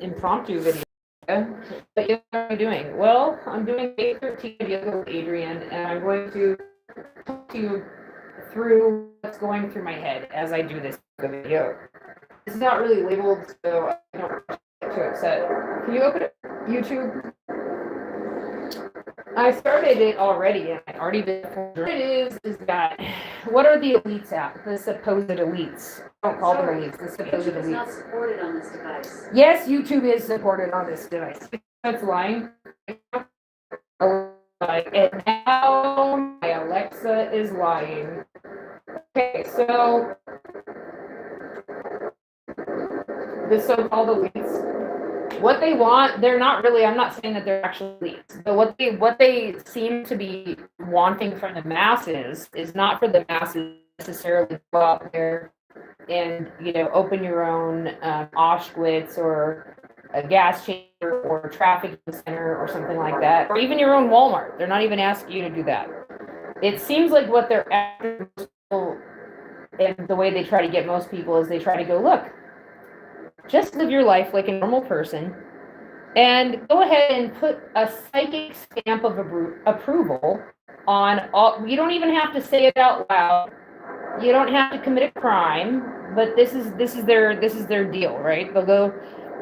impromptu video. But yeah, what am I doing? Well, I'm doing day 13 of yoga with Adriene, and I'm going to talk to you through what's going through my head as I do this video. It's not really labeled, so I don't get too upset. Can you open YouTube? I started it already, and I already did. What it is that what are the elites at? The supposed elites. I don't call them elites. The supposed YouTube is elites. not supported on this device. Yes, YouTube is supported on this device. That's lying. And now my Alexa is lying. Okay, so the so-called elites. What they want, they're not really, I'm not saying that they're actually elites, but what they seem to be wanting from the masses is not for the masses necessarily to go out there and, open your own Auschwitz or a gas chamber or a trafficking center or something like that, or even your own Walmart. They're not even asking you to do that. It seems like what they're after, and the way they try to get most people is they try to go, look, just live your life like a normal person and go ahead and put a psychic stamp of approval on all. You don't even have to say it out loud. You don't have to commit a crime, but this is their deal, right? They'll go,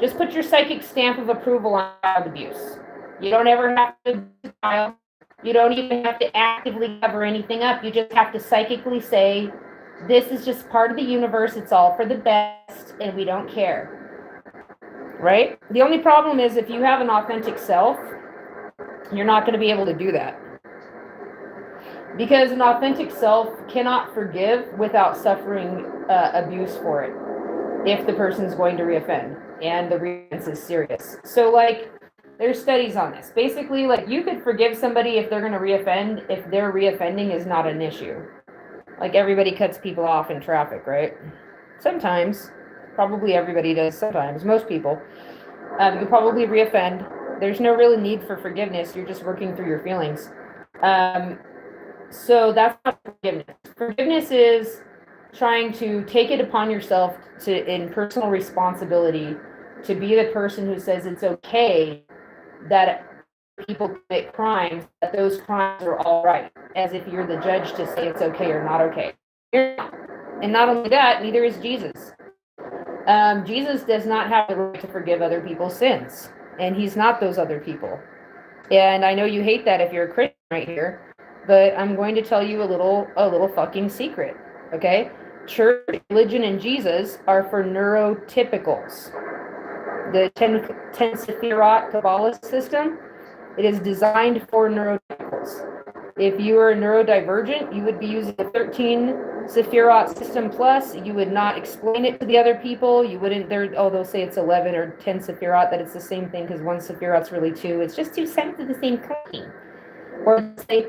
just put your psychic stamp of approval on child abuse. You don't ever have to file. You don't even have to actively cover anything up. You just have to psychically say, this is just part of the universe. It's all for the best, and we don't care. Right? The only problem is if you have an authentic self, you're not going to be able to do that. Because an authentic self cannot forgive without suffering abuse for it if the person's going to reoffend and the reoffense is serious. So, there's studies on this. Basically, you could forgive somebody if they're going to reoffend if their reoffending is not an issue. Everybody cuts people off in traffic, right? Sometimes. Probably everybody does sometimes. Most people. You probably reoffend. There's no really need for forgiveness. You're just working through your feelings. So that's not forgiveness. Forgiveness is trying to take it upon yourself in personal responsibility to be the person who says it's okay that people commit crimes, that those crimes are all right, as if you're the judge to say it's okay or not okay. And not only that, neither is Jesus. Jesus does not have the right to forgive other people's sins, and he's not those other people. And I know you hate that if you're a Christian right here, but I'm going to tell you a little fucking secret, okay? Church, religion, and Jesus are for neurotypicals. The 10 Sephirot Kabbalah system, it is designed for neurotypicals. If you are neurodivergent, you would be using the 13 Sephirot system plus. You would not explain it to the other people. You wouldn't, they'll say it's 11 or 10 Sephirot, that it's the same thing because one Sephirot's really two. It's just two sides of the same coin. Or say,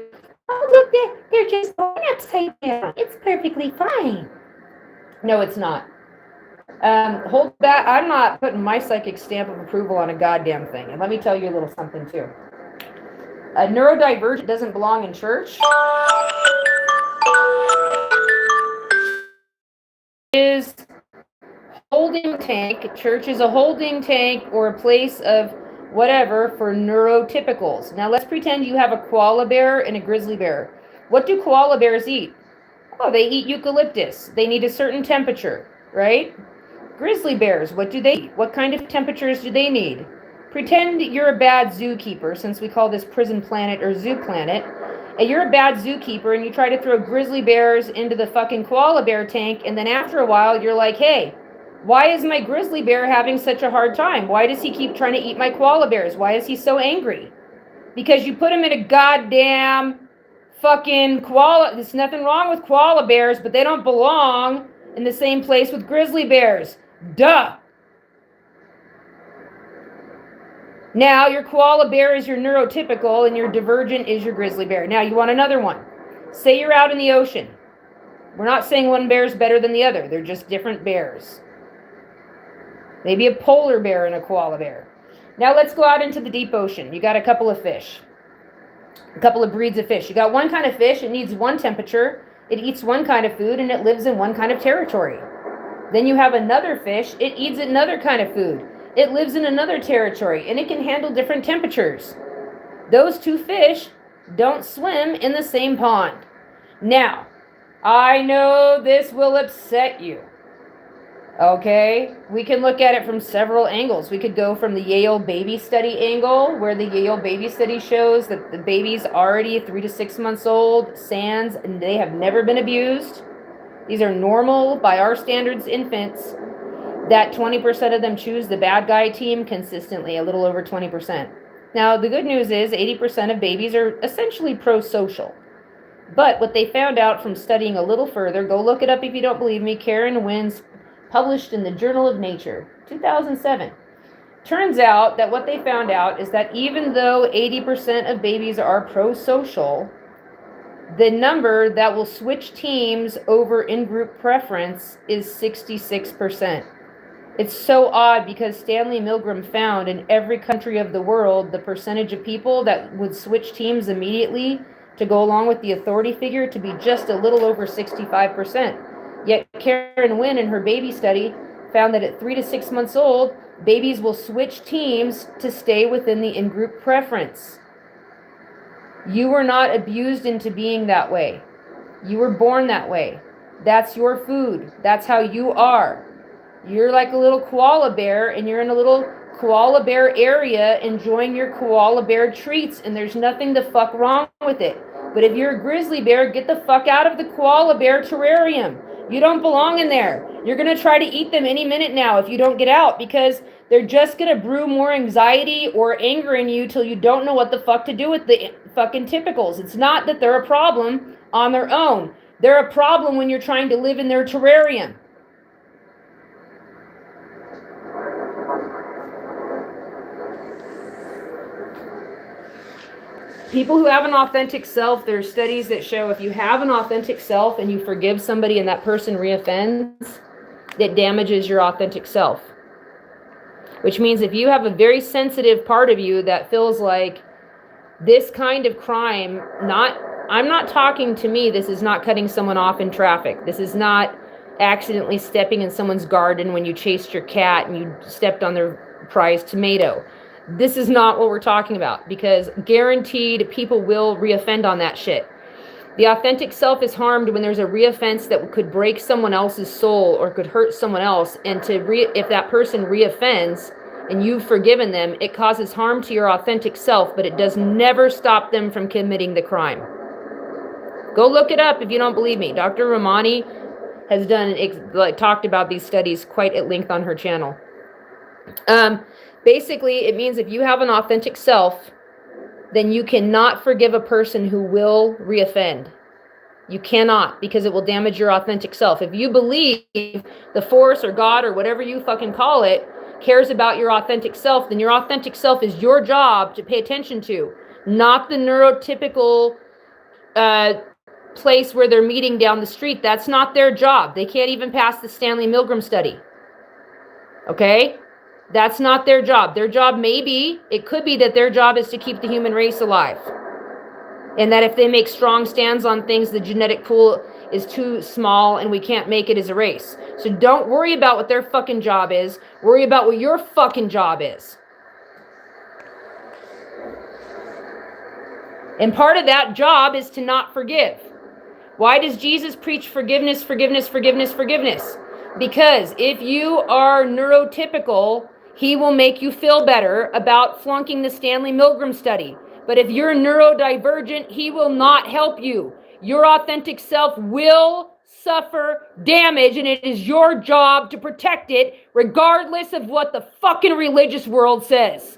oh, look, they're just going upside down. It's perfectly fine. No, it's not. Hold that. I'm not putting my psychic stamp of approval on a goddamn thing. And let me tell you a little something too. A neurodivergent doesn't belong in church. Is holding tank. Church is a holding tank or a place of whatever for neurotypicals. Now let's pretend you have a koala bear and a grizzly bear. What do koala bears eat? Oh, they eat eucalyptus. They need a certain temperature, right? Grizzly bears, what do they eat? What kind of temperatures do they need? Pretend you're a bad zookeeper, since we call this prison planet or zoo planet, and you're a bad zookeeper and you try to throw grizzly bears into the fucking koala bear tank, and then after a while you're like, hey, why is my grizzly bear having such a hard time? Why does he keep trying to eat my koala bears? Why is he so angry? Because you put him in a goddamn fucking koala. There's nothing wrong with koala bears, but they don't belong in the same place with grizzly bears. Duh. Now, your koala bear is your neurotypical and your divergent is your grizzly bear. Now, you want another one. Say you're out in the ocean. We're not saying one bear is better than the other. They're just different bears. Maybe a polar bear and a koala bear. Now, let's go out into the deep ocean. You got a couple of fish. A couple of breeds of fish. You got one kind of fish. It needs one temperature. It eats one kind of food and it lives in one kind of territory. Then you have another fish. It eats another kind of food. it lives in another territory, and it can handle different temperatures. Those two fish don't swim in the same pond. Now, I know this will upset you. Okay, we can look at it from several angles. We could go from the Yale baby study angle, where the Yale baby study shows that the baby's already 3 to 6 months old, SANS, and they have never been abused. These are normal, by our standards, infants. That 20% of them choose the bad guy team consistently, a little over 20%. Now, the good news is 80% of babies are essentially pro-social. But what they found out from studying a little further, go look it up if you don't believe me, Karen Wynn's published in the Journal of Nature, 2007. Turns out that what they found out is that even though 80% of babies are pro-social, the number that will switch teams over in-group preference is 66%. It's so odd because Stanley Milgram found in every country of the world the percentage of people that would switch teams immediately to go along with the authority figure to be just a little over 65%. Yet Karen Wynn in her baby study found that at 3 to 6 months old, babies will switch teams to stay within the in-group preference. You were not abused into being that way. You were born that way. That's your food. That's how you are. You're like a little koala bear, and you're in a little koala bear area enjoying your koala bear treats, and there's nothing the fuck wrong with it. But if you're a grizzly bear, get the fuck out of the koala bear terrarium. You don't belong in there. You're going to try to eat them any minute now if you don't get out, because they're just going to brew more anxiety or anger in you till you don't know what the fuck to do with the fucking typicals. It's not that they're a problem on their own. They're a problem when you're trying to live in their terrarium. People who have an authentic self, there are studies that show if you have an authentic self and you forgive somebody and that person reoffends, it damages your authentic self. Which means if you have a very sensitive part of you that feels like this kind of crime, I'm not talking to me, this is not cutting someone off in traffic. This is not accidentally stepping in someone's garden when you chased your cat and you stepped on their prized tomato. This is not what we're talking about, because guaranteed people will reoffend on that shit. The authentic self is harmed when there's a reoffense that could break someone else's soul or could hurt someone else. And if that person reoffends and you've forgiven them, it causes harm to your authentic self, but it does never stop them from committing the crime. Go look it up if you don't believe me. Dr. Ramani has talked about these studies quite at length on her channel. Basically, it means if you have an authentic self, then you cannot forgive a person who will reoffend. You cannot, because it will damage your authentic self. If you believe the force or God or whatever you fucking call it cares about your authentic self, then your authentic self is your job to pay attention to, not the neurotypical place where they're meeting down the street. That's not their job. They can't even pass the Stanley Milgram study. Okay? That's not their job. Their job it could be that their job is to keep the human race alive. And that if they make strong stands on things, the genetic pool is too small and we can't make it as a race. So don't worry about what their fucking job is. Worry about what your fucking job is. And part of that job is to not forgive. Why does Jesus preach forgiveness, forgiveness, forgiveness, forgiveness? Because if you are neurotypical, he will make you feel better about flunking the Stanley Milgram study. But if you're neurodivergent, he will not help you. Your authentic self will suffer damage, and it is your job to protect it, regardless of what the fucking religious world says.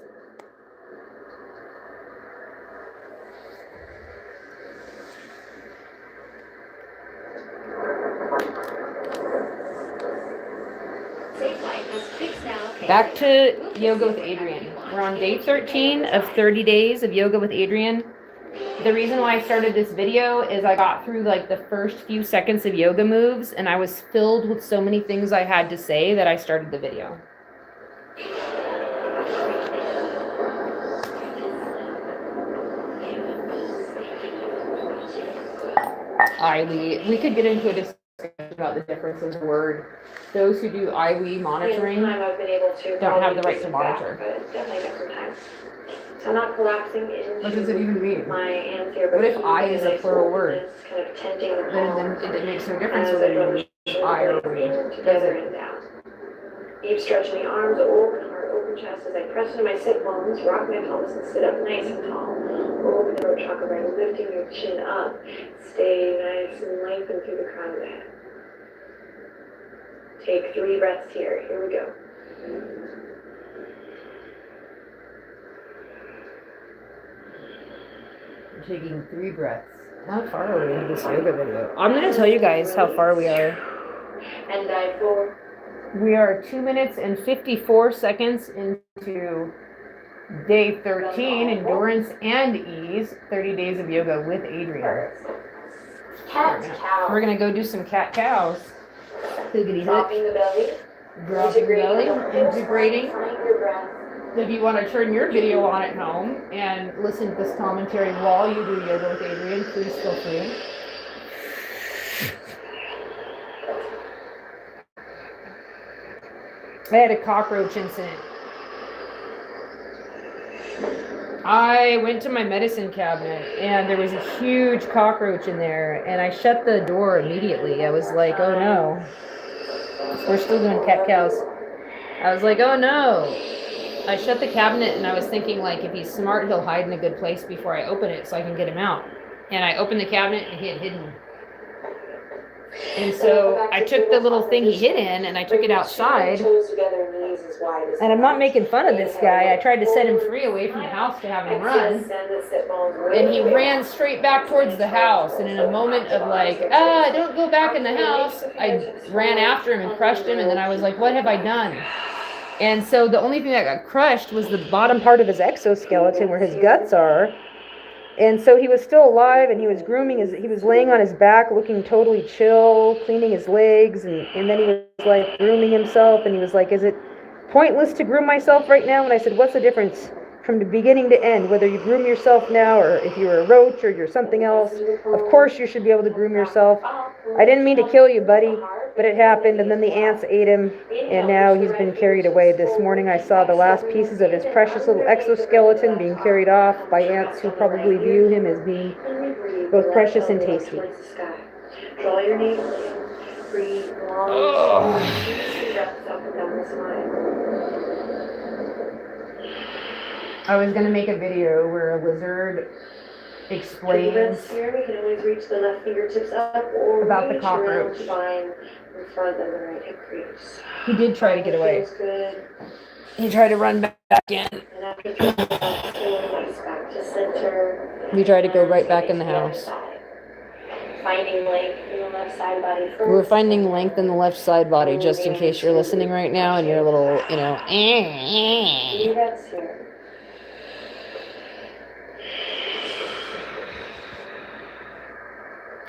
Back to Yoga with Adriene. We're on day 13 of 30 days of Yoga with Adriene. The reason why I started this video is I got through like the first few seconds of yoga moves and I was filled with so many things I had to say that I started the video. All right, we could get into a discussion about the difference in the word. Those who do IWE monitoring I've been able to don't have the right to monitor. But it's definitely got some time. So I'm not collapsing into What does it even mean? my anterior. What if I is a plural word? Kind of tenting the Then it makes no difference whether you use I or we, does it? And down. Keep stretching the arms, open heart, open chest as I press into my sit bones, rock my palms and sit up nice and tall. Open the root chakra by lifting your chin up. Stay nice and lengthen through the crown of the head. Take 3 breaths here. Here we go. Taking 3 breaths. How far are we into this yoga video? I'm going to tell you guys how far we are. And dive forward. We are 2 minutes and 54 seconds into day 13, endurance and ease, 30 days of yoga with Adrian. Cat-cow. We're going to go do some cat-cows. Dropping the belly. Dropping the belly, integrating. Find your breath. If you want to turn your video on at home and listen to this commentary while you do yoga with Adrian, please feel free. I had a cockroach incident. I went to my medicine cabinet and there was a huge cockroach in there and I shut the door immediately. I was like, oh no. We're still doing cat cows. I was like, oh no. I shut the cabinet and I was thinking, like, if he's smart, he'll hide in a good place before I open it so I can get him out. And I opened the cabinet and he had hidden. And so I took the little thing he hid in and I took it outside. And I'm not making fun of this guy. I tried to set him free away from the house to have him run. And he ran straight back towards the house. And in a moment of like, don't go back in the house, I ran after him and crushed him. And then I was like, what have I done? And so the only thing that got crushed was the bottom part of his exoskeleton where his guts are. And so he was still alive and he was he was laying on his back looking totally chill, cleaning his legs. And then he was like grooming himself. And he was like, is it pointless to groom myself right now? And I said, what's the difference from the beginning to end, whether you groom yourself now or if you're a roach or you're something else? Of course you should be able to groom yourself. I didn't mean to kill you, buddy, but it happened. And then the ants ate him and now he's been carried away. This morning I saw the last pieces of his precious little exoskeleton being carried off by ants who probably view him as being both precious and tasty. Draw your navel in. Breathe long. Breaths up and down the spine. I was going to make a video where a lizard explains here. We can always reach the left fingertips up or about the reach cockroach. around spine in front of the right hip crease. He did try to get away. Feels good. He tried to run back in. And after 3 breaths, back to center. We tried to go right back in the house. Finding length in the left side body first. We're finding length in the left side body, just in case you're listening right now and you're a little, Breaths here.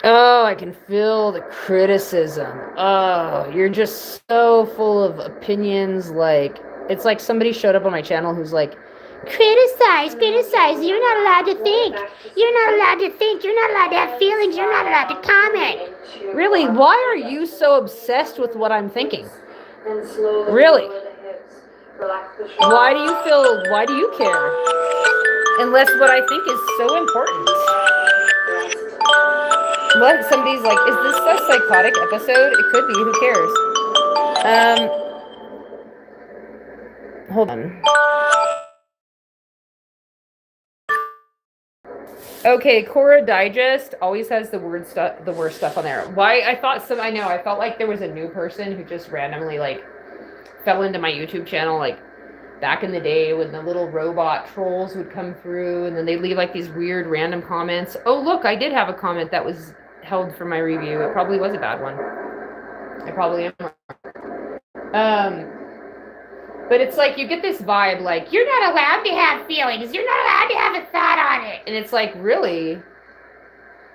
Oh, I can feel the criticism. Oh, you're just so full of opinions. Like, it's like somebody showed up on my channel who's like, criticize. You're not allowed to think. You're not allowed to think. You're not allowed to have feelings. You're not allowed to comment. Really, why are you so obsessed with what I'm thinking? Really? Why do you care? Unless what I think is so important. What? Somebody's like, is this a psychotic episode? It could be. Who cares? Hold on. Okay, Cora Digest always has the worst stuff on there. Why? I felt like there was a new person who just randomly like fell into my YouTube channel like back in the day when the little robot trolls would come through and then they'd leave like these weird random comments. Oh, look, I did have a comment that was held for my review. It probably was a bad one. I probably am wrong. But it's like you get this vibe like, you're not allowed to have feelings. You're not allowed to have a thought on it. And it's like, really?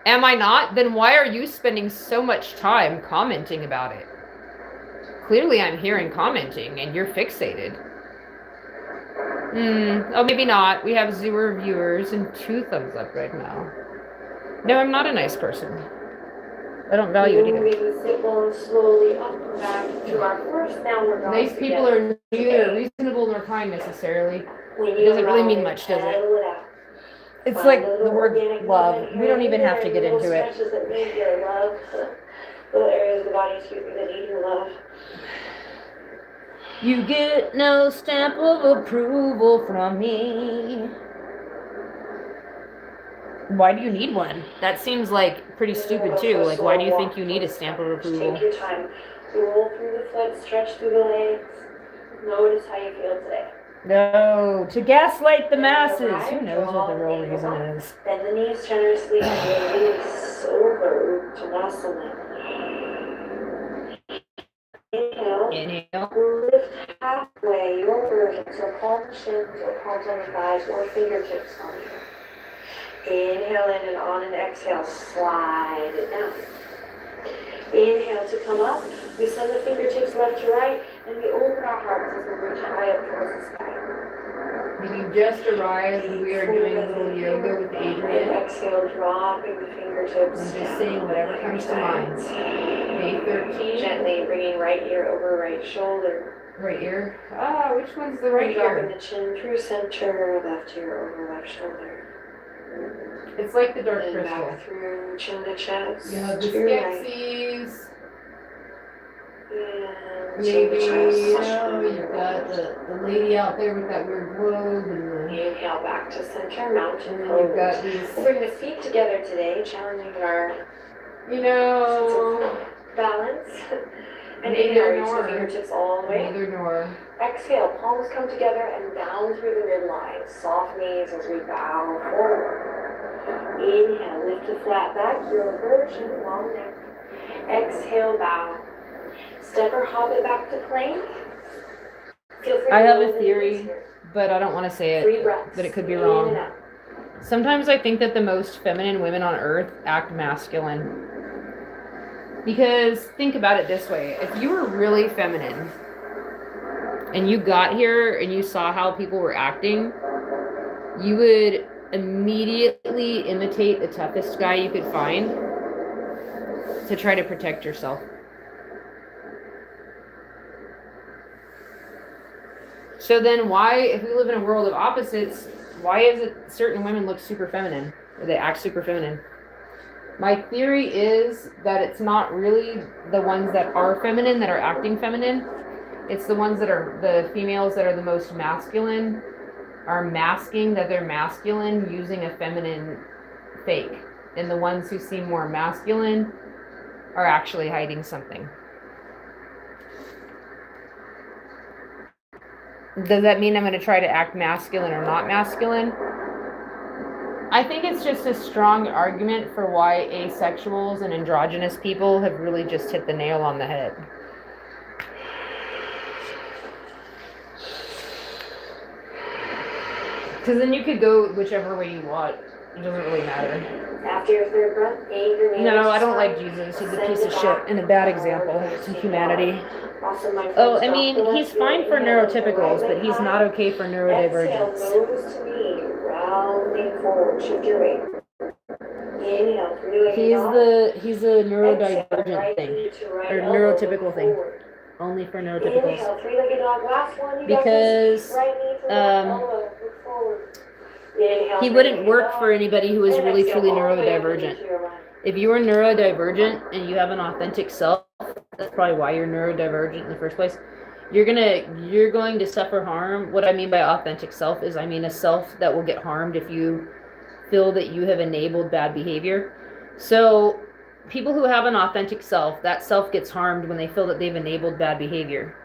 Am I not? Then why are you spending so much time commenting about it? Clearly I'm hearing commenting and you're fixated. Oh, maybe not. We have 0 viewers and 2 thumbs up right now. No, I'm not a nice person. I don't value it either. Moving the sit bones slowly up and back to our first downward dog. Nice people together. are neither reasonable nor kind necessarily. When It you doesn't really mean arrive, much, does it? paddle out. It's Find like a the little word organic love. movement We don't here even and have to there, get little into it. stretches that need your love. Little areas of the body, excuse me, that need your love. You get no stamp of approval from me. Why do you need one? That seems like pretty stupid too. Like, why do you think you need a stamp of approval? Take your time. Roll through the foot, stretch through the legs. Notice how you feel today. No, to gaslight the masses. Who knows what the real reason is? Bend the knees generously and release over to Vasana. Inhale. Inhale. Lift halfway your version, so palm shins or palms on the thighs or fingertips on you. Inhale in and on and exhale, slide it down. Inhale to come up. We send the fingertips left to right and we open our hearts as we reach high up towards the sky. If you just arrived, we are doing a little yoga with And Adrian. exhale, dropping the fingertips. And just saying whatever comes to mind. Day 13. Gently bringing right ear over right shoulder. Right ear. Ah, which one's the right Dropping ear? the chin through center, left ear over left shoulder. It's like the dark And crystal. back through chin to chest. You have the to right. Skeksis. And Maybe, chin to you chest. know, you've got the lady out there with that weird globe and the, Inhale back to center, mountain and then you've got pose. these, We'll bring the feet together today, challenging our you know, balance. And Neither inhale, reach nor. the fingertips all the way. neither nor. Exhale, palms come together and down through the midline. Soft knees as we bow forward. Inhale, lift the flat back, your version, long neck. Exhale, bow. Step or hop it back to plank. Feel free I to have a roll the theory. knees here. But I don't want to say it. 3 breaths. but it could be In wrong. and out. Sometimes I think that the most feminine women on earth act masculine. Because think about it this way. If you were really feminine and you got here and you saw how people were acting, you would immediately imitate the toughest guy you could find to try to protect yourself. So then why, if we live in a world of opposites, why is it certain women look super feminine? Or they act super feminine? My theory is that it's not really the ones that are feminine that are acting feminine. It's the ones that are, the females that are the most masculine are masking that they're masculine using a feminine fake. And the ones who seem more masculine are actually hiding something. Does that mean I'm going to try to act masculine or not masculine? I think it's just a strong argument for why asexuals and androgynous people have really just hit the nail on the head. Because then you could go whichever way you want. It doesn't really matter. After your third breath, anger. No, I don't like Jesus. He's a piece of shit and a bad example to humanity. Oh, I mean, he's fine for neurotypicals, but he's not okay for neurodivergents. Exhale, nose to knee, rounding forward, shift your weight. Inhale, He's a neurodivergent thing, or neurotypical thing, only for neurotypicals. Inhale, three-legged dog, last one. You Because right knee to left elbow, look forward. Inhale, he wouldn't three-legged work dog. for anybody who is And really exhale, truly all the way up neurodivergent. into your right. If you are neurodivergent and you have an authentic self, that's probably why you're neurodivergent in the first place. You're going to suffer harm. What I mean by authentic self is, I mean a self that will get harmed if you feel that you have enabled bad behavior. So people who have an authentic self, that self gets harmed when they feel that they've enabled bad behavior.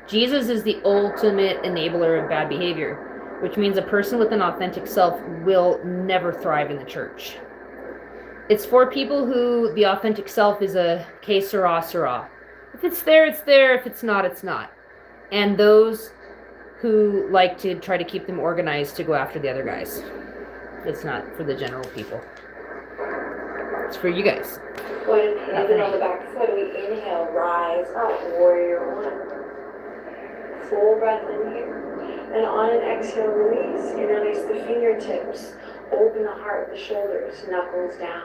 Jesus is the ultimate enabler of bad behavior, which means a person with an authentic self will never thrive in the church. It's for people who the authentic self is a que sera, sera. If it's there, it's there. If it's not, it's not. And those who like to try to keep them organized to go after the other guys. It's not for the general people. It's for you guys. Go ahead and pivot on the back foot. We inhale, rise up, warrior one. Full breath in here. And on an exhale, release. Interlace the fingertips. Open the heart, the shoulders, knuckles down.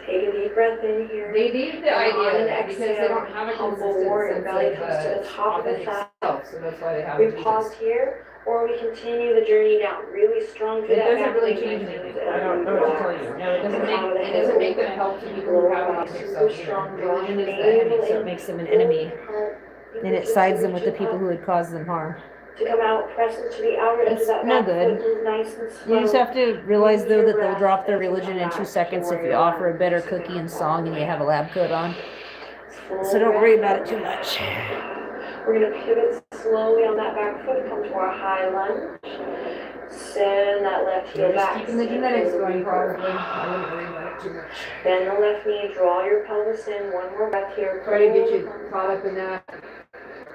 Take a deep breath in here. They need the Come on idea and that because they exhale. don't have a Humble consistent warrior. sense Belly of comes to the top of the authentic thigh. self, so that's why they have We to do pause this. here, or we continue the journey down. Really strong through It that doesn't back really leg, change my anything. friends, I don't and know what to tell relax. you. No, it doesn't And top of the make head them open. help to people who Lower haven't back, been super themselves strong. either. Draw Religion is the navel enemy, so in. it makes them an Pull enemy. your heart. And it sides them with the people who would cause them harm. To come out, press into the outer edge of It's that no back good. foot, move nice and slow. You just have to realize though that they'll drop their religion in 2 seconds if you offer a better cookie and song and you have a lab coat on. So don't worry about it too much. We're going to pivot slowly on that back foot, come to our high lunge. Send that left heel You're just back. keeping the genetics going probably. I wouldn't worry about it too much. Bend the left knee, draw your pelvis in. One more breath here. Try to get you caught up in that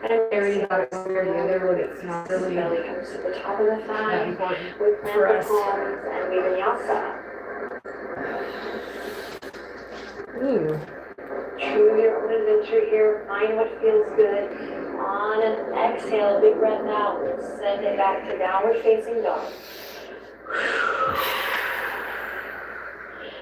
And area about it exhale. one way or the other, but it's not really Belly comes to the top of the that thigh. important We for plant the us. palms and we vinyasa. Ooh. Choose your own adventure here. Find what feels good. On an exhale, big breath out. We'll send it back to downward facing dog.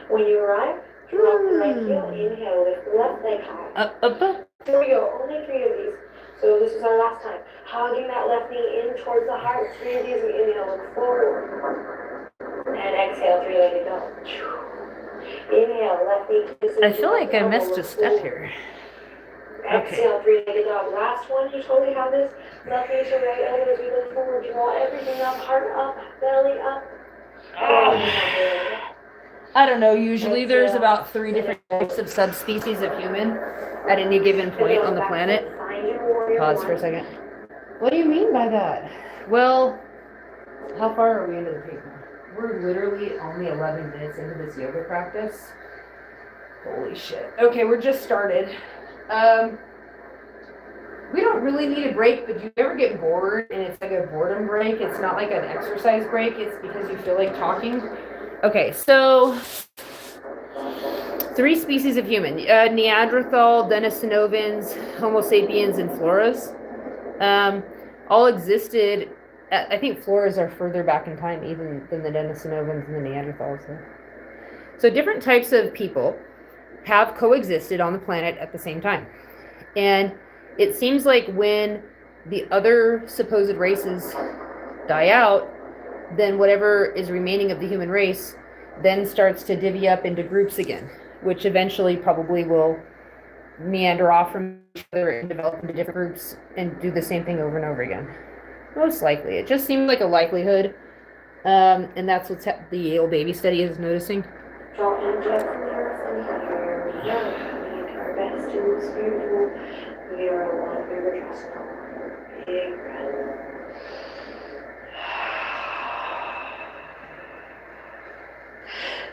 When you arrive, drop the right heel. Inhale, lift the left leg high. Up, up, up. Here we go. Only 3 of these. So this is our last time. Hugging that left knee in towards the heart. 3 of these. We inhale, look forward. And exhale, 3-legged dog. Inhale, left knee. I feel like I missed a step here. Exhale, 3-legged dog. Last one, you totally have this. Left knee to right elbow as we look forward. Draw everything up, heart up, belly up. I don't know, usually there's about 3 different types of subspecies of human at any given point on the planet. Pause for a second. What do you mean by that? Well, how far are we into the paper? We're literally only 11 minutes into this yoga practice. Holy shit. Okay, we're just started. We don't really need a break, but do you ever get bored and it's like a boredom break? It's not like an exercise break, it's because you feel like talking. Okay, so 3 species of human, Neanderthal, Denisonovans, Homo sapiens, and floras, all existed. I think floras are further back in time even than the Denisonovans and the Neanderthals. So different types of people have coexisted on the planet at the same time. And it seems like when the other supposed races die out, then whatever is remaining of the human race then starts to divvy up into groups again, which eventually probably will meander off from each other and develop into different groups and do the same thing over and over again. Most likely. It just seems like a likelihood. And that's what the Yale baby study is noticing. Draw in just from the earth and here we go. We do our best to move spiritual. We are one Virgatrasana. Big breath.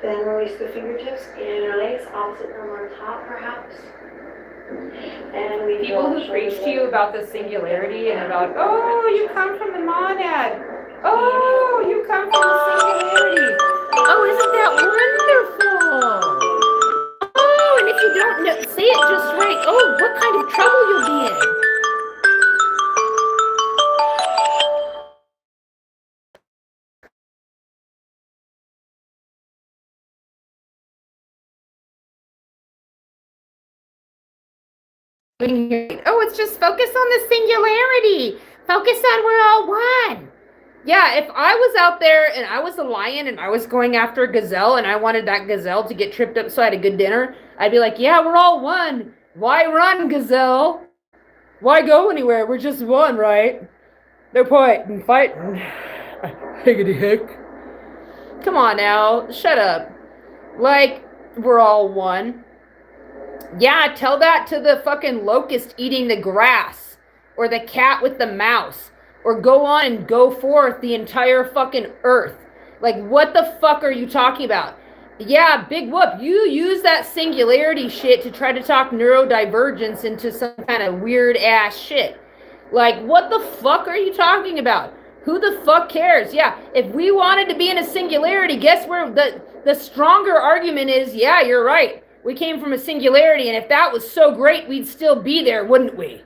Then release the fingertips, interlace, opposite thumb on top perhaps. And we People who preach to you about the singularity and about, oh, you come from the monad. Oh, you come from the singularity. Oh, isn't that wonderful? Oh, and if you don't know, say it just right. Oh, what kind of trouble you'll be in. Oh, it's just focus on the singularity. Focus on we're all one. Yeah, if I was out there and I was a lion and I was going after a gazelle and I wanted that gazelle to get tripped up so I had a good dinner, I'd be like, yeah, we're all one. Why run, gazelle? Why go anywhere? We're just one, right? No point in fighting. Higgity hick. Come on now, shut up. Like, we're all one. Yeah, tell that to the fucking locust eating the grass, or the cat with the mouse, or go on and go forth the entire fucking earth. Like, what the fuck are you talking about? Yeah, big whoop, you use that singularity shit to try to talk neurodivergence into some kind of weird ass shit. Like, what the fuck are you talking about? Who the fuck cares? Yeah, if we wanted to be in a singularity, guess where the stronger argument is, yeah, you're right. We came from a singularity, and if that was so great, we'd still be there, wouldn't we?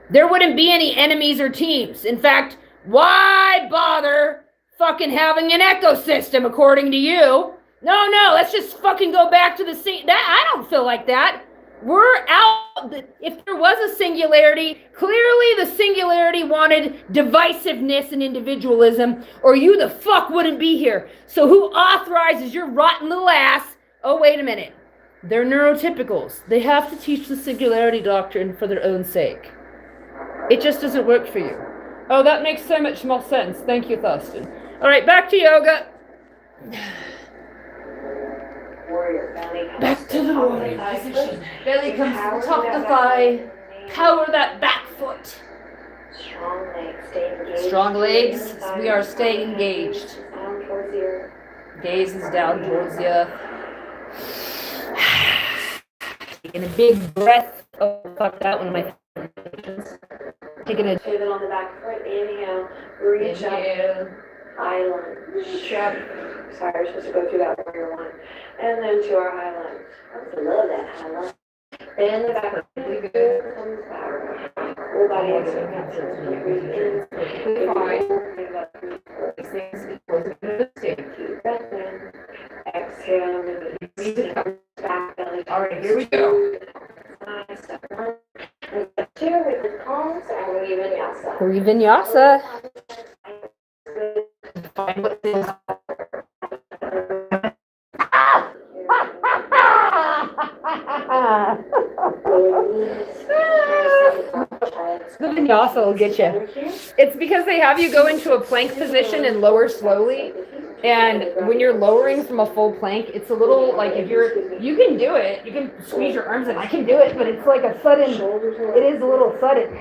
There wouldn't be any enemies or teams. In fact, why bother fucking having an ecosystem, according to you? No, let's just fucking go back to the I don't feel like that. We're out. If there was a singularity, clearly the singularity wanted divisiveness and individualism, or you the fuck wouldn't be here. So who authorizes your rotten little ass? Oh, wait a minute. They're neurotypicals. They have to teach the singularity doctrine for their own sake. It just doesn't work for you. Oh, that makes so much more sense. Thank you, Thurston. All right, back to yoga. Warrior belly comes Back to the warrior position. Belly comes to the top of the thigh. Power that back foot. Strong legs, stay engaged. Strong legs. We are staying engaged. Down towards the earth. Gaze is down towards the earth. Taking a big breath. Oh, fuck, that one of my positions. Taking a Pivot on the back foot. Inhale. Reach up. inhale. High lunge. Sorry, we're supposed to go through that warrior one. And then to our high lunge. I love that high lunge. Bend the back. Comes back. Full body exhale. Breathe in. Deep breath in. Exhale. Release. Back belly. All right, here we go. Step one. And step two with the palms and we vinyasa. We're vinyasa. Find what this The vinyasa will get you. It's because they have you go into a plank position and lower slowly. And when you're lowering from a full plank, it's a little like you can do it. You can squeeze your arms in. I can do it, but it's like a sudden, it is a little sudden.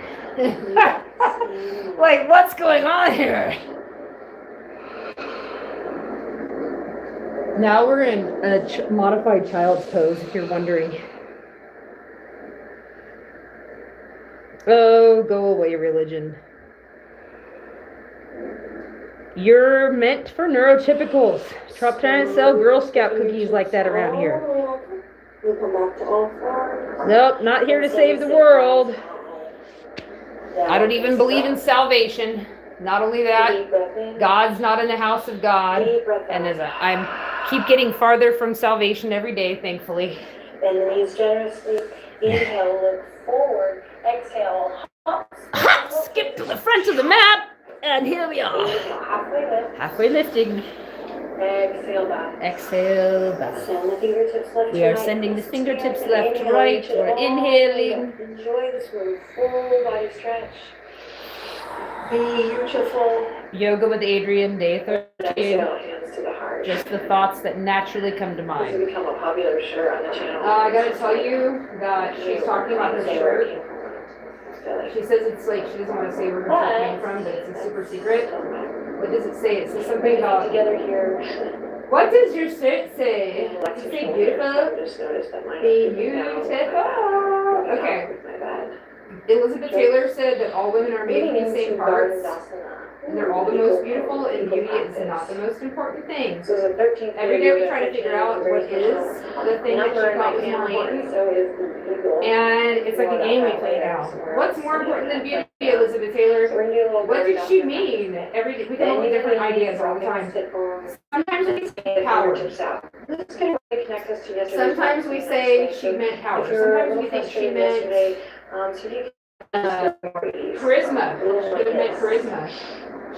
Like, what's going on here? Now we're in a modified child's pose, if you're wondering. Oh, go away, religion. You're meant for neurotypicals. Trying to sell Girl Scout cookies like that around here. Nope, not here to save the world. I don't even believe in salvation. Not only that, God's not in the house of God. And I'm keep getting farther from salvation every day, thankfully. Bend the knees generously. Inhale, look forward. Exhale, hop. Hop, skip to the front of the map. And here we are. Halfway lift. Halfway lifting. Exhale back. Exhale back. Send the fingertips left We to are right. sending the fingertips Stand. left to Inhale, right. reach it We're all the way inhaling. up. Enjoy this move. Full body stretch. Beautiful. Yoga with Adrian, day 13. Exhale, hands to the heart. Just the thoughts that naturally come to This has mind. become a popular shirt on the channel. I gotta tell you that she's talking about her shirt. She says it's like, she doesn't want to say where her shirt came from, but it's a super secret. What does it say? It says something about, together here. what does your shirt say? Does it say beautiful? Just noticed that mine. Beautiful. Okay. Elizabeth Taylor said that all women are made in the same parts, and they're all the most beautiful, and beauty is not the most important thing. So the 13th. Every day we try to figure out what is the thing that she thought was more important. So is the eagle. And it's like a game we play now. What's more important than beauty, Elizabeth Taylor? We're gonna do a little What bird did she asana. mean? We come up with different ideas all the time. Sometimes we say power. Connect us to yesterday's Sometimes we say she meant power. Sometimes we think she meant charisma. She could have meant charisma.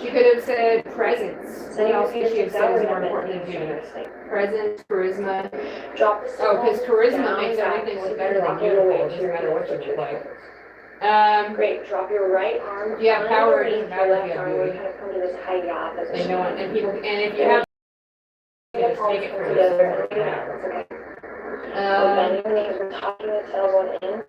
She could have said presence. What else could she have said is more important than beauty? Presence, charisma. Drop the Oh, because charisma makes everything look better than beautiful. It doesn't matter what you look like. Great. Drop your right arm. Yeah, power underneath doesn't matter if your you left have arm. We beauty. kind of come to this high yaw They position. know it, and people, and if you have, you just take it for together. yourself. We're bending the knees. We're tucking the tailbone in.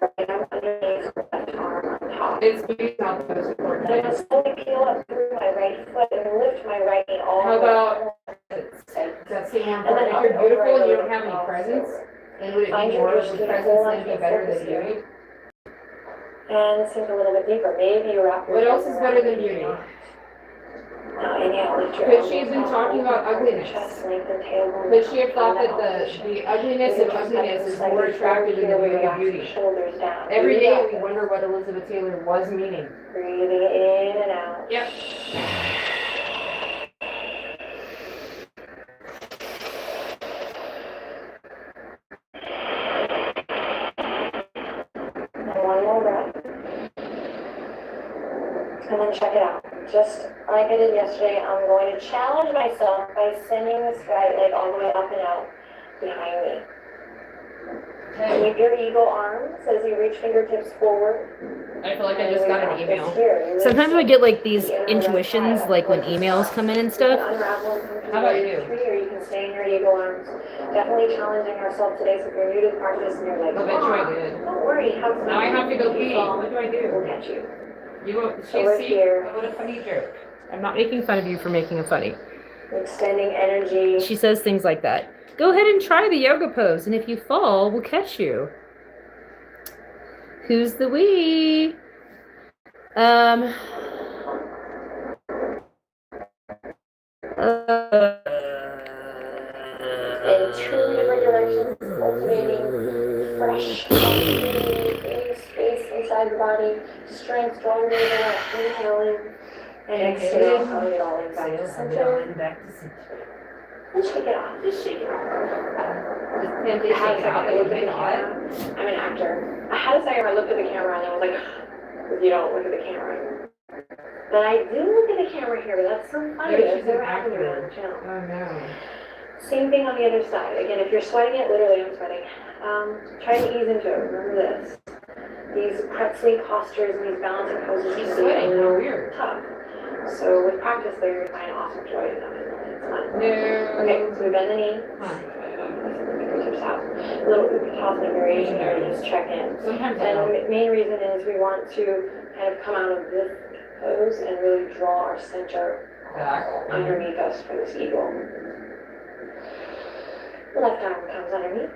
Right arm underneath. Left arm on top. It's beauty not the most important Then thing. I slowly peel up through my right foot and lift my right knee all How the way about, up. does that seem more important? If you're beautiful and you don't have any presence, then would it be more of a presence than be better than beauty? And sink a little bit deeper. Maybe you wrap your What else hands is around better than your beauty? knee. Now inhale, lift your Could she have elbows been up, talking open about your ugliness? chest, lengthen tailbone. Could she have thought Find that that the ugliness of ugliness is more attractive than the beauty of beauty? Shoulders down. Every Breathe day out. we wonder what Elizabeth Taylor was meaning. Breathing in and out. Yep. And then check it out. Just like I did yesterday, I'm going to challenge myself by sending this guy leg all the way up and out behind me. Keep your eagle arms as you reach fingertips forward. I feel like I just got an email. Here. Sometimes I get like these intuitions, like when emails come in and stuff. How about you? Or you can stay in your eagle arms. Definitely challenging ourselves today. So if you're new to the practice and you're like, I bet you I did. don't worry, have fun. Now I have to go pee. What do I do? We'll catch you. You go. Over here. What a funny joke. I'm not making fun of you for making a funny. Extending energy. She says things like that. Go ahead and try the yoga pose, and if you fall, we'll catch you. Who's the we? In two different directions, cultivating fresh, creating space inside the body, strength, stronger than that, inhaling, and exhale, hug it all in back to center. And shake it off. Just shake it off. Just simply shake it off. I'm an actor. I had a second where I looked at the camera and I was like, you don't look at the camera. But I do look at the camera here, but that's so funny. Maybe she's an actor. Oh no. Same thing on the other side. Again, if you're sweating it, literally I'm sweating. Try to ease into it. Remember this. These pretzel postures and these balancing poses She's can be sweating. a little Weird. tough. So with practice, though, you're finding awesome joy in them. It's fun. No. Okay, so we bend the knee. Huh. Fingertips out. A little Utkatasana variation here to just check in. Sometimes I And don't. the main reason is we want to kind of come out of this pose and really draw our center Back. underneath us for this eagle. The left arm comes underneath,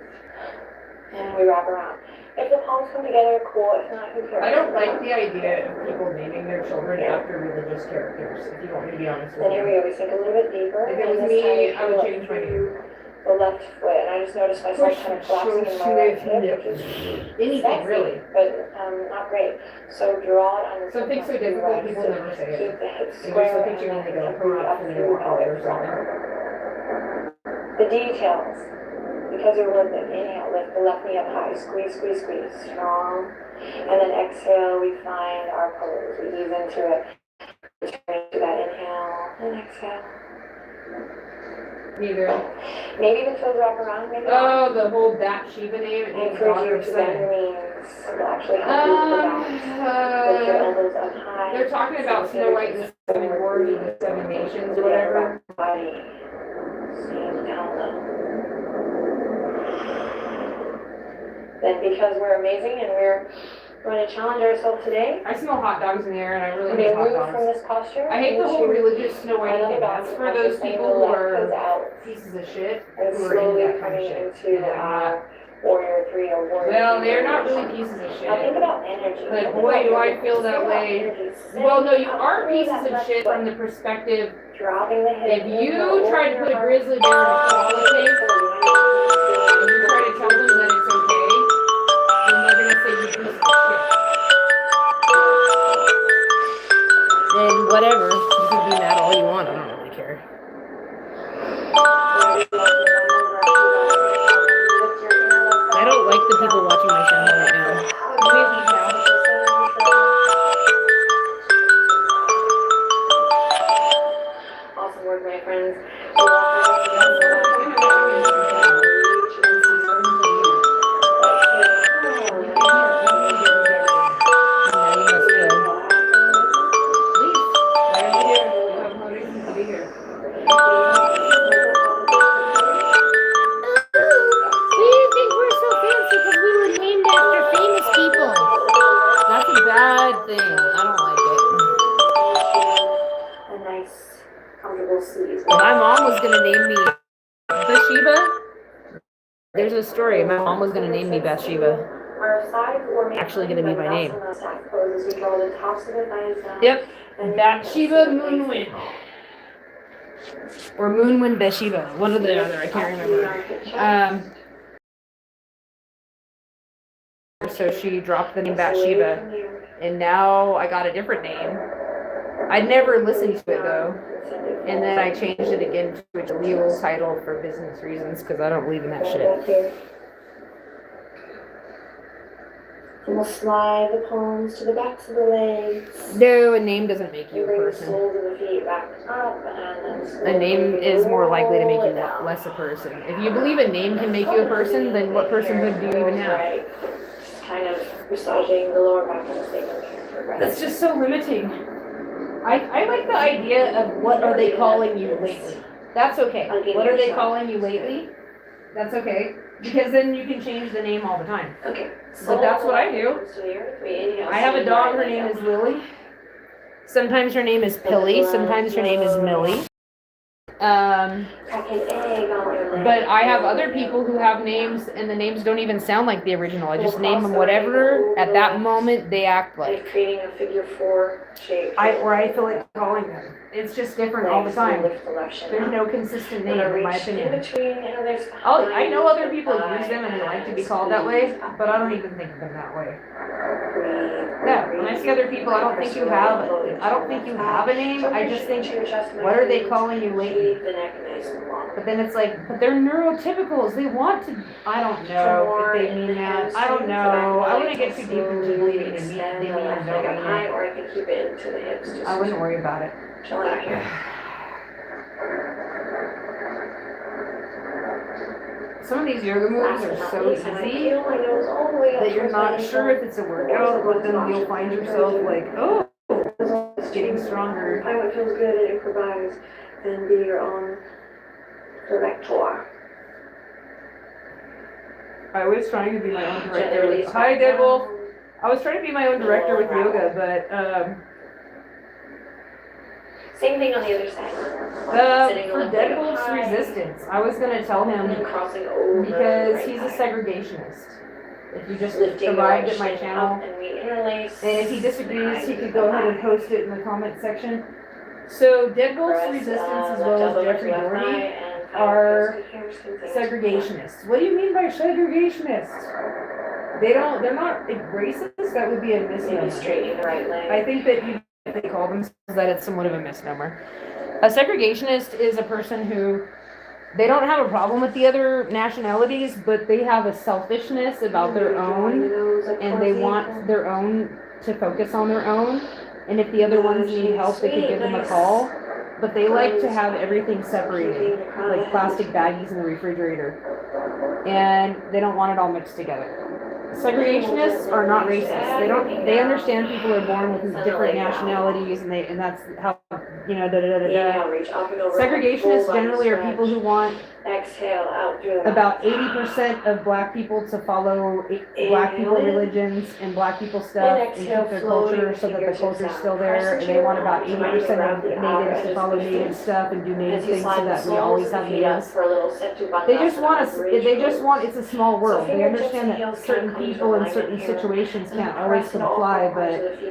and we wrap around. If the palms come together, cool. If not, who cares? I don't like the idea of people naming their children after religious characters, if you want me to be honest with Then here you. we go. We sink a little bit deeper. If it and was this me, time I would feel change my through the left foot, and I just noticed myself kind of collapsing in my right hip, which is Anything, sexy, really. but not great. So draw it on your Something so foot, difficult, right, people so never say it. keep the hips They just square look and at you and they then go, breathe hurrah, up and they through walk pelvic away or floor. something. The details. Because you're worth it. Inhale, lift the left knee up high. Squeeze, squeeze, squeeze. Strong. And then exhale, we find our pose. We ease into it. Returning to that inhale and exhale. Neither. Maybe the toes wrap around, maybe not. Oh, the whole Bathsheba name. I It encourage you daughter to bend your saying. knees. It will actually help you with the back. Lift your elbows up high. They're talking about Snow White and the Seven Dwarfs and the Seven Nations or whatever. Body. Sink down low. Then because we're amazing and we're going to challenge ourselves today, I smell hot dogs in the air and I really we hate hot move from dogs. this posture. I hate the whole into religious Snow White another thing. That's balancing for those posture, people the who left goes are out pieces of shit and who are into slowly that kind of coming shit. into And I'm not. warrior three or warrior. Well, three they're not variation. really pieces of Now think shit. about energy. But Think boy, about do I energy. feel that Think about way. energy. Well, no, you Up are through pieces that of left shit foot. from the perspective. Dropping the hip. If you try to put a grizzly bear in a politics, and you try to tell them that it's okay, then they're gonna say you piece of shit. Then whatever, you can be mad all you want. I don't really care. I don't like the people watching my channel right now. Awesome work, my friends. That's a bad thing. I don't like it. A nice, comfortable seat. My mom was gonna name me Bathsheba. There's a story. My mom was gonna name me Bathsheba. Actually gonna be my name. Yep. Bathsheba Moonwind. Or Moonwind Bathsheba. One or the other. I can't remember. So she dropped the name Bathsheba. And now I got a different name. I'd never listened to it though. And then I changed it again to a legal title for business reasons because I don't believe in that shit. And we'll slide the palms to the backs of the legs. No, a name doesn't make you You a bring the person. soles of the feet back up, and then A name is more likely to make you roll it down. less a person. If you believe a name can make you a person, then what personhood do you even have? Right. Just kind of massaging the lower back and sacrum here for breath. That's just so limiting. I like the idea of what are they calling you lately. That's okay. What are they calling you lately? That's okay. Because then you can change the name all the time. Okay. But that's what I do. I have a dog, her name is Lily. Sometimes her name is Pilly, sometimes her name is Millie. Crack an egg on your leg. But I have other people who have names and the names don't even sound like the original. I just name them whatever at that moment they act like. Like creating a figure 4 shape. Or I feel like calling them. It's just different all the time. Lift the left shin There's up. no consistent We're name gonna in my reach opinion. In between, there's I know other people use them and they like to be called that way, but I don't even think of them that way. No, when I see other people, I don't think you have a name. I just think, what are they calling you lately? Keep the neck nice and long. But then it's like, but they're neurotypicals. They want to, I don't know if they mean that. I don't know. I wouldn't get too deep into believing they mean or don't mean High, it. or I can keep it into the hips. Just I wouldn't worry about it. chill out here. Some of these yoga moves are so easy that that you're not sure if it's a workout, but then you'll find yourself like, oh, it's getting stronger. Find what feels good and improvise, and be your own director. I was trying to be my own Gently director. release Hi, back Dead Wolf. down. I was trying to be my own director with yoga, but Same thing on the other side. Sitting a for little bit Deadwolf's high, resistance, I was gonna tell and then him crossing over. because right he's a thigh. segregationist. If you just Lifting the arrived right at my shin channel, up, and we interlace. and if he disagrees, he Eyes could go ahead and post it in the comment section. So Deadwolf's Press, resistance as left well elbow as to Jeffrey left thigh, Doherty and are fingers can sing. segregationists. What do you mean by segregationists? They're not racist. That would be a Maybe misnomer. straightening the right leg. I think that even if they call themselves that, it's somewhat of a misnomer. A segregationist is a person who, they don't have a problem with the other nationalities, but they have a selfishness about their own, and they want their own to focus on their own. And if the other ones need help, they could give them a call. But they like to have everything separated, like plastic baggies in the refrigerator. And they don't want it all mixed together. Segregationists are not racist. They understand people are born with different nationalities and that's how, Inhale, reach up and over. Segregationists Full body generally are stretch. people who want Exhale out through the mouth. about 80% of black people to follow black people religions and black people stuff and keep their culture so that the culture's still there. And they want about 80% of natives to follow native stuff and do native things so that we always have natives. They just want, it's a small world. They understand that certain people in certain situations can't always comply, but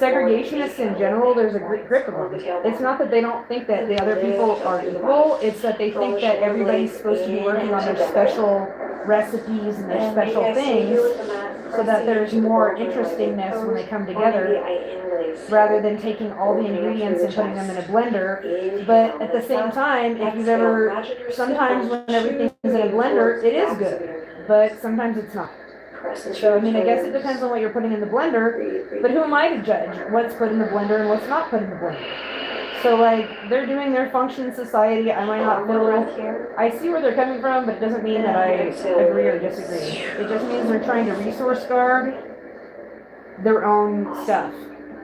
segregationists in general, there's a grip of them. It's not that they don't think that the other people are equal, it's that they think that everybody's supposed to be working on their special recipes and their special things so that there's more interestingness when they come together, rather than taking all the ingredients and putting them in a blender. But at the same time, if you've ever, sometimes when everything's in a blender, it is good, but sometimes it's not. So, I mean, I guess it depends on what you're putting in the blender, but who am I to judge what's put in the blender and what's not put in the blender? So, like, they're doing their function in society. I might not feel, I see where they're coming from, but it doesn't mean that I agree or disagree. It just means they're trying to resource guard their own stuff.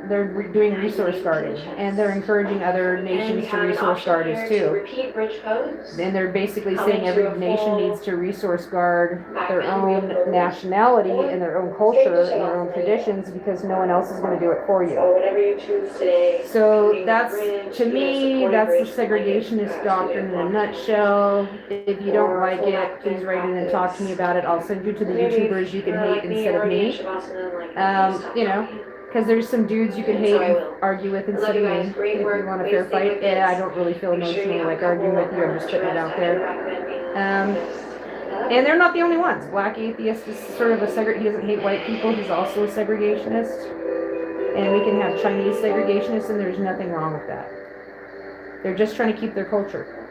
They're doing resource guarding, and they're encouraging other nations to resource guard as too. Repeat bridge pose. And they're basically saying every nation needs to resource guard their own nationality and their own culture and their own traditions because no one else is going to do it for you. So whatever you choose today. So that's, to me, that's the segregationist doctrine in a nutshell. If you don't like it, please write in and talk to me about it. I'll send you to the YouTubers you can hate instead of me. Because there's some dudes you can hate and argue with instead of me. If you want a fair fight, yeah, I don't really feel emotionally like arguing with you. I'm just putting it out there. And they're not the only ones. Black atheist is sort of he doesn't hate white people. He's also a segregationist. And we can have Chinese segregationists, and there's nothing wrong with that. They're just trying to keep their culture.